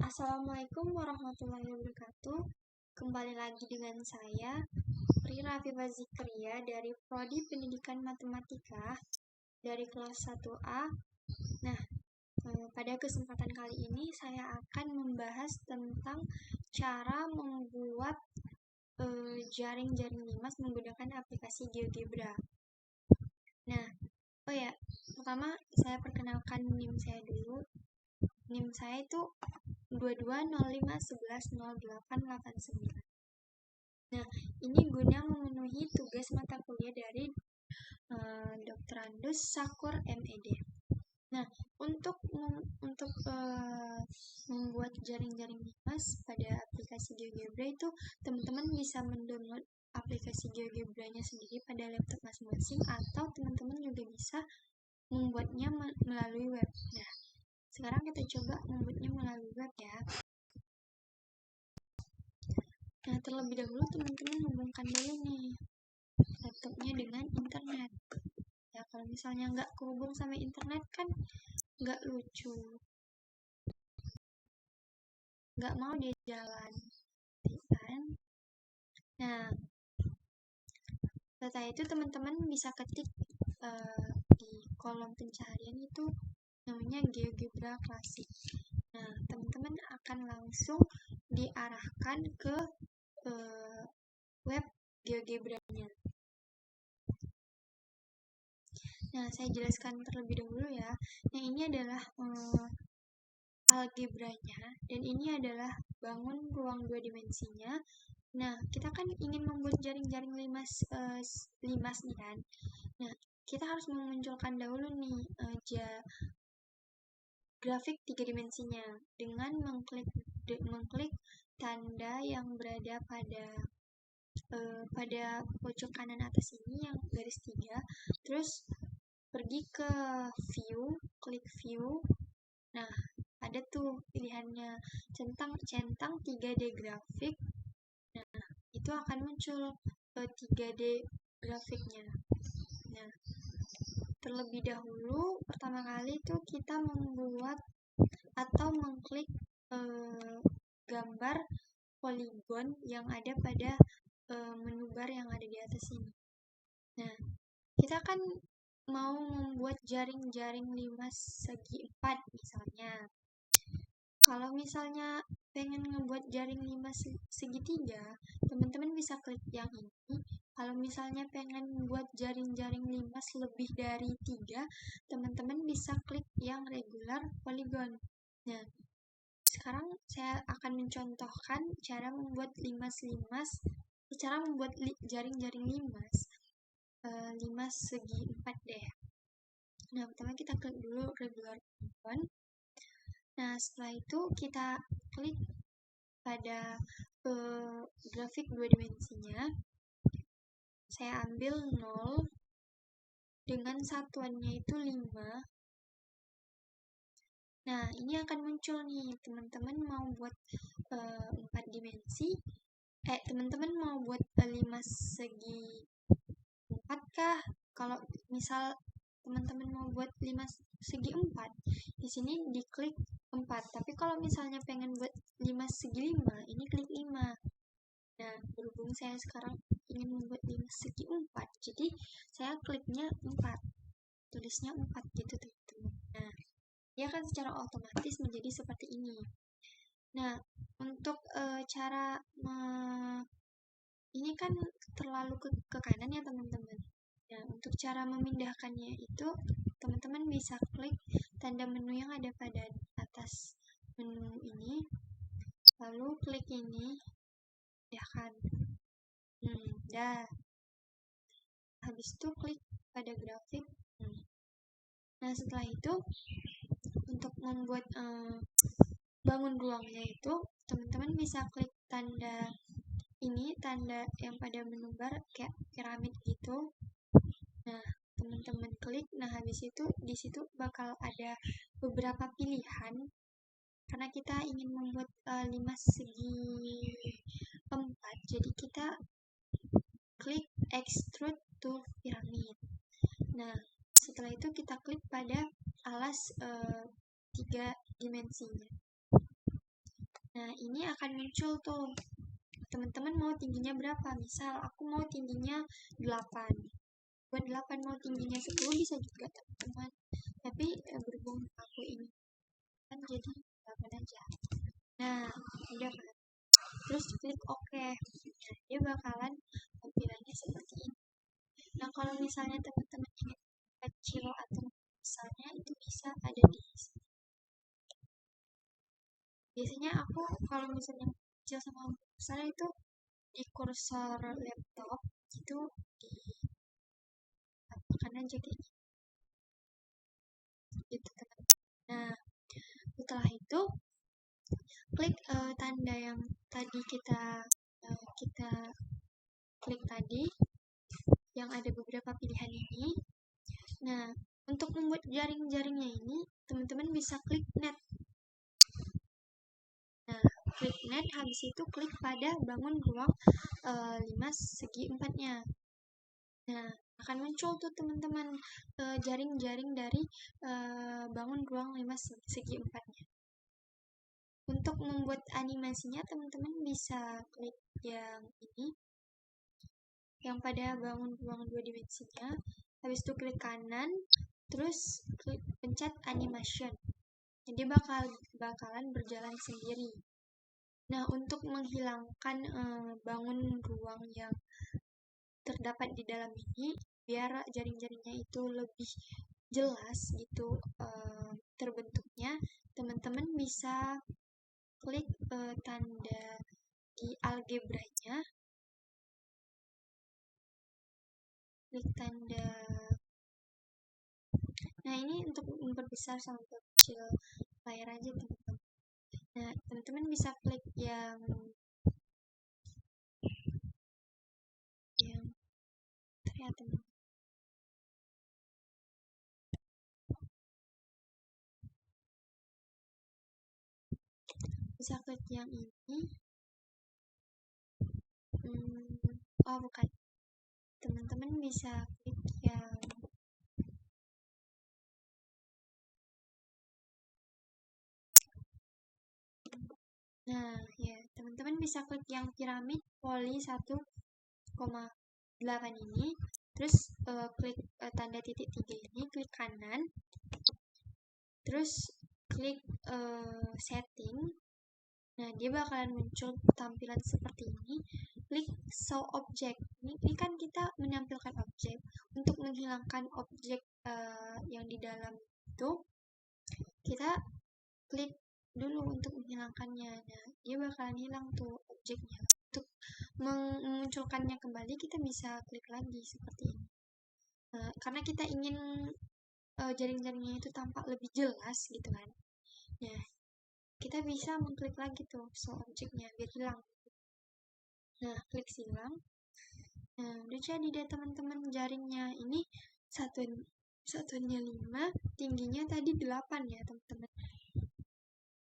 Assalamualaikum warahmatullahi wabarakatuh. Kembali lagi dengan saya, Rira Afifa Zikria dari Prodi Pendidikan Matematika dari kelas 1A. Nah, pada kesempatan kali ini saya akan membahas tentang cara membuat jaring-jaring limas menggunakan aplikasi GeoGebra. Nah, pertama saya perkenalkan NIM saya dulu. NIM saya itu 2205110889. Nah, ini guna memenuhi tugas mata kuliah dari Dr. Andus Sakur MED. Nah, untuk membuat jaring-jaring limas pada aplikasi GeoGebra itu teman-teman bisa mendownload aplikasi GeoGebra-nya sendiri pada laptop masing-masing, atau teman-teman juga bisa membuatnya melalui web. Nah, sekarang kita coba membuatnya melalui web ya. Nah, terlebih dahulu teman-teman hubungkan dulu nih laptopnya dengan internet. Ya, kalau misalnya nggak kehubung sama internet kan nggak lucu. Nggak mau dia jalan. Kan? Nah, data itu teman-teman bisa ketik di kolom pencarian itu namanya GeoGebra Classic. Nah, teman-teman akan langsung diarahkan ke web GeoGebra-nya. Nah, saya jelaskan terlebih dahulu ya. Nah, ini adalah algebranya, dan ini adalah bangun ruang dua dimensinya. Nah, kita kan ingin membuat jaring-jaring limas nih kan. Nah, kita harus memunculkan dahulu nih grafik tiga dimensinya dengan mengklik tanda yang berada pada pojok kanan atas ini yang garis 3, terus pergi ke view, klik view. Nah, ada tuh pilihannya centang 3D grafik. Nah, itu akan muncul 3D grafiknya. Nah, terlebih dahulu pertama kali itu kita membuat atau mengklik gambar poligon yang ada pada menu bar yang ada di atas ini. Nah, kita kan mau membuat jaring-jaring limas segi 4 misalnya. Kalau misalnya pengen ngebuat jaring limas segitiga, teman-teman bisa klik yang ini. Kalau misalnya pengen buat jaring-jaring limas lebih dari 3, teman-teman bisa klik yang regular polygon. Nah, sekarang saya akan mencontohkan cara membuat jaring-jaring limas segi 4 deh. Nah, pertama kita klik dulu regular polygon. Nah, setelah itu kita klik pada grafik dua dimensinya. Saya ambil 0 dengan satuannya itu 5. Nah, ini akan muncul nih, teman-teman mau buat 4 dimensi. Teman-teman mau buat limas segi 4 kah? Kalau misal teman-teman mau buat limas segi 4, di sini diklik 4. Tapi kalau misalnya pengen buat limas segi 5, ini klik 5. Nah, berhubung saya sekarang ingin membuat limas segi 4, jadi saya kliknya 4. Tulisnya 4 gitu teman-teman. Nah, dia akan secara otomatis menjadi seperti ini. Nah, untuk cara ini kan terlalu ke kanan ya teman-teman. Nah, untuk cara memindahkannya itu teman-teman bisa klik tanda menu yang ada pada atas menu ini, lalu klik ini, ya kan. Dah. Habis itu klik pada grafik. Nah, setelah itu untuk membuat bangun ruangnya itu teman-teman bisa klik tanda yang pada menu bar kayak piramid gitu. Nah, teman-teman klik. Nah, habis itu di situ bakal ada beberapa pilihan karena kita ingin membuat limas segi 4. Jadi kita klik extrude to pyramid. Nah, setelah itu kita klik pada alas 3 dimensinya. Nah, ini akan muncul tuh. Teman-teman mau tingginya berapa? Misal aku mau tingginya 8. Buat 8 mau tingginya 10 bisa juga teman-teman. Tapi berhubung aku ini kan jadi 8 aja. Nah, udah kan. Terus klik OK. Dia bakalan tampilannya seperti ini. Nah, kalau misalnya teman-teman ingin kecil atau besarnya itu bisa ada di sini. Biasanya aku kalau misalnya kecil sama besar itu di kursor laptop itu di kanan aja kayak gitu teman. Nah, setelah itu klik tanda yang tadi kita klik tadi yang ada beberapa pilihan ini. Nah, untuk membuat jaring-jaringnya ini teman-teman bisa klik net. Nah, klik net, habis itu klik pada bangun ruang 5 segi 4-nya. Nah, akan muncul tuh teman-teman jaring-jaring dari bangun ruang 5 segi 4-nya. Untuk membuat animasinya teman-teman bisa klik yang ini, yang pada bangun ruang 2 dimensinya. Habis itu klik kanan, terus klik pencet animation. Jadi bakalan berjalan sendiri. Nah, untuk menghilangkan bangun ruang yang terdapat di dalam ini, biar jaring-jaringnya itu lebih jelas gitu terbentuknya, teman-teman bisa klik tanda di algebranya, klik tanda. Nah, ini untuk memperbesar sama memperkecil layar aja teman-teman. Nah, teman-teman bisa klik yang terlihat teman. Bisa klik yang ini. Oh bukan, teman-teman bisa klik yang nah ya, teman-teman bisa klik yang piramid poli 1,8 ini, terus klik tanda titik 3 ini, klik kanan, terus klik setting. Nah, dia bakalan muncul tampilan seperti ini. Klik show object. Ini kan kita menampilkan objek. Untuk menghilangkan objek yang di dalam itu, kita klik dulu untuk menghilangkannya. Nah, dia bakalan hilang tuh objeknya. Untuk memunculkannya kembali, kita bisa klik lagi seperti ini. Karena kita ingin jaring-jaringnya itu tampak lebih jelas gitu kan. Nah, kita bisa mengklik lagi tuh show objeknya biar hilang. Nah, klik silang. Nah, udah jadi deh teman-teman jaringnya. Ini satuannya 5, tingginya tadi 8 ya teman-teman.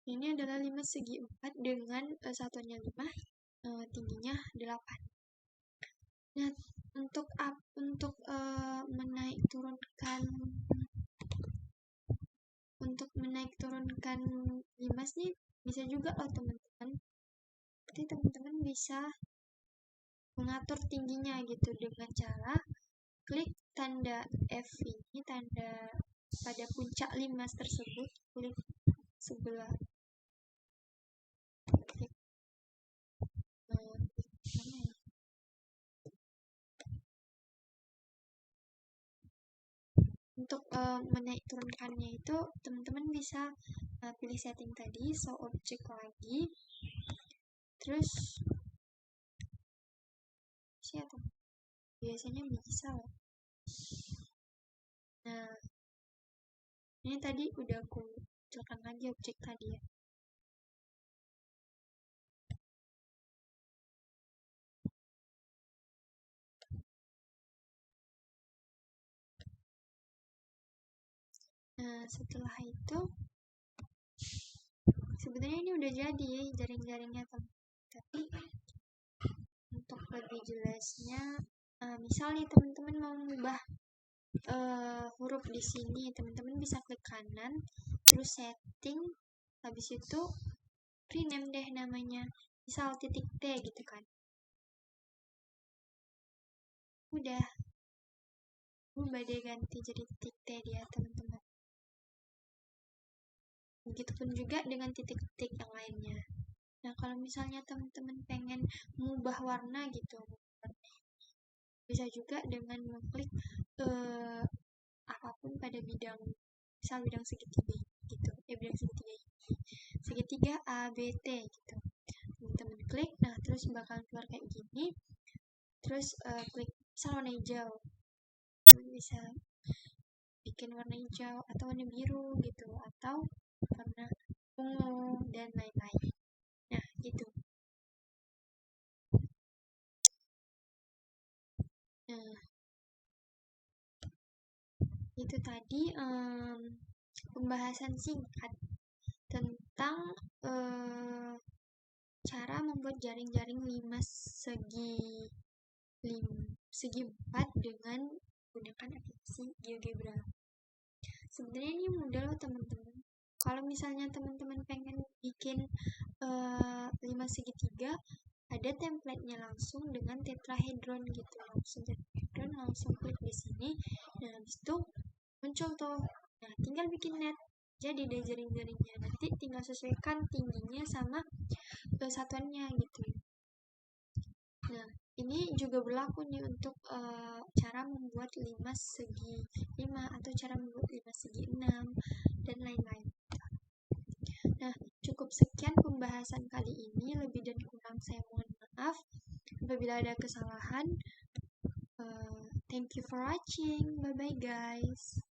Ini adalah 5 segi 4 dengan satuannya 5, tingginya 8. Nah, untuk menaik turunkan limas nih bisa juga loh teman-teman. Jadi teman-teman bisa mengatur tingginya gitu dengan cara klik tanda F ini, tanda pada puncak limas tersebut, klik sebelah klik, untuk menaik turunkannya itu teman-teman bisa pilih setting tadi, show object lagi, terus siapa biasanya bisa loh. Nah, ini tadi udah aku munculkan lagi objek tadi ya. Nah, setelah itu sebenarnya ini udah jadi ya jaring-jaringnya teman-teman. Tapi untuk lebih jelasnya, misal nih teman-teman mau mengubah huruf di sini, teman-teman bisa klik kanan, terus setting, habis itu rename deh namanya, misal titik T gitu kan. Udah, ubah deh ganti jadi titik T dia teman-teman. Begitupun juga dengan titik-titik yang lainnya. Nah, kalau misalnya teman-teman pengen mengubah warna gitu, bisa juga dengan mengklik apapun pada bidang, misal bidang segitiga gitu, bidang segitiga ini, segitiga A, B, T gitu. Teman-teman klik, nah terus bakal keluar kayak gini, terus klik misal warna hijau, bisa bikin warna hijau atau warna biru gitu, atau warna ungu dan lain-lain. Nah, gitu. Nah, itu tadi pembahasan singkat tentang cara membuat jaring-jaring 5 segi 4 dengan menggunakan aplikasi GeoGebra. Sebenarnya ini mudah loh teman-teman. Kalau misalnya teman-teman pengen bikin 5 segitiga, ada template-nya langsung dengan tetrahedron gitu. Langsung tetrahedron, langsung klik di sini. Nah, habis itu muncul tuh. Nah, tinggal bikin net. Jadi deh jaring-jaringnya. Nanti tinggal sesuaikan tingginya sama satuannya gitu. Nah, ini juga berlaku nih untuk cara membuat 5 segi 5 atau cara membuat 5 segi 6 dan lain-lain. Nah, cukup sekian pembahasan kali ini. Lebih dan kurang saya mohon maaf apabila ada kesalahan. Thank you for watching. Bye-bye guys.